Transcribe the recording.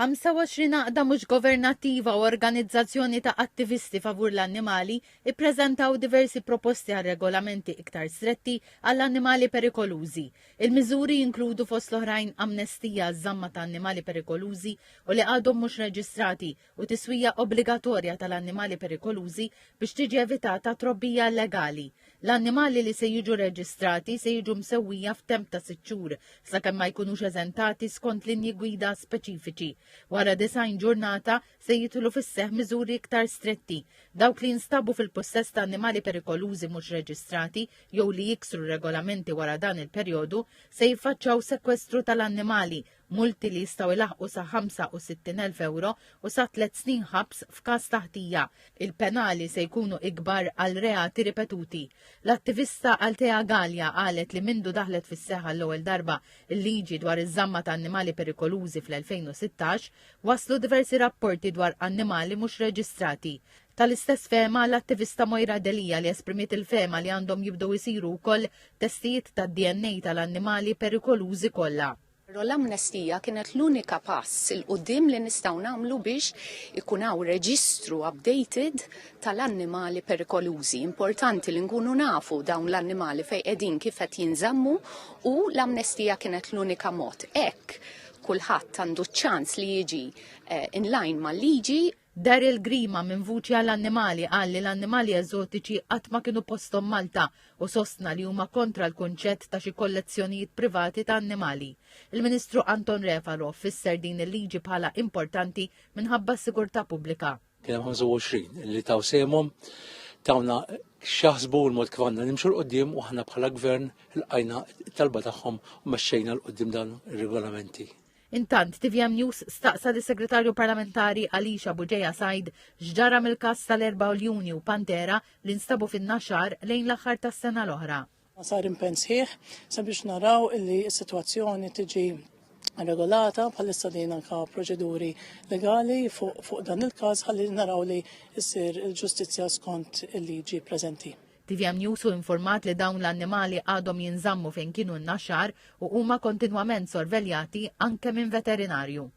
25 għaqda mhux governattiva u organizzazzjoni ta' attivisti favur l-annimali ippreżentaw diversi proposti għal regolamenti iktar stretti għall-annimali perikolużi. Il-miżuri jinkludu fost l-oħrajn amnestija żamma ta' annimali perikolużi u li għadhom mhux reġistrati u tiswija obbligatorja tal-annimali perikolużi biex tiġi evitata trobbija legali. L-annimali li se jiġu reġistrati se jiġu msewwija f'temp ta' 6 xhur sakemm ma jkunux eżentati skont linji gwida speċifiċi. Wara 90 ġurnata se jidħlu fis-seħħ miżuri iktar stretti. Dawk li jinstabu fil-possess ta' annimali perikolużi mhux reġistrati jew li jiksru regolamenti wara dan il-perjodu se jiffaċċjaw sekwestru tal-annimali, multi li jistgħu ilaħqu sa 65,000 euro u sa 3 snin ħabs f'każ taħtija. Il-penali se jkunu ikbar għal reati ripetuti. L-attivista Altea Gallia qalet li mindu daħlet fis-seħħa l-ewwel darba il-liġi dwar iż-żamma ta' annimali perikolużi fl-2016 waslu diversi rapporti dwar annimali mhux reġistrati. Tal-istess fema l-attivista Mojra Delija li esprimiet il-fema li għandhom jibdew isiru wkoll testijiet tad-DNA tal-annimali perikolużi kollha. L-amnestija kienet l-unika pass il-qudiem li nistgħu nagħmlu biex ikun hawn reġistru updated tal-annimali perikolużi. Importanti li nkunu nafu dawn l-annimali fejn qegħdin kif qed jinżammu u l-amnestija kienet l-unika mod. Hekk kulħadd għandu ċans li jiġi in line mal-liġi. Daryl Grima minn Vuċi għall-annimali qal li l-annimali eżotiċi qatt ma kienu posthom Malta u sostna li huma kontra l-kunċett ta' xi kollezzjonijiet privati ta' annimali. Il-Ministru Anton Refaroff fisser din il-liġi bħala importanti minħabba s-sigurtà pubblika. Kien hemm 25 li taw semhom tawna x'jaħsbu l-mod kif għandna nimxu l-qudiem u aħna bħala gvern ilqajna talba tagħhom u mexxejna l-qudiem dan ir-regolamenti. Intant, TVM News staqsa l-Segretarju Parlamentari Alisha Buġeja Sajd x'ġara mill-każ tal-4 Ljuni u Pantera li nstabu fin-naxar lejn l-aħħar tas-sena l-oħra. Sar impenn sħiħ sabiex naraw li s-sitwazzjoni tiġi regolata bħalissa din anke proċeduri legali fuq dan il-każ ħalli naraw li ssir il-ġustizzja skont il-liġi preżenti. TVM News u informat li dawn l-annimali għadhom jinżammu fejn kienu n-naxar u huma kontinwament sorveljati anke minn veterinarju.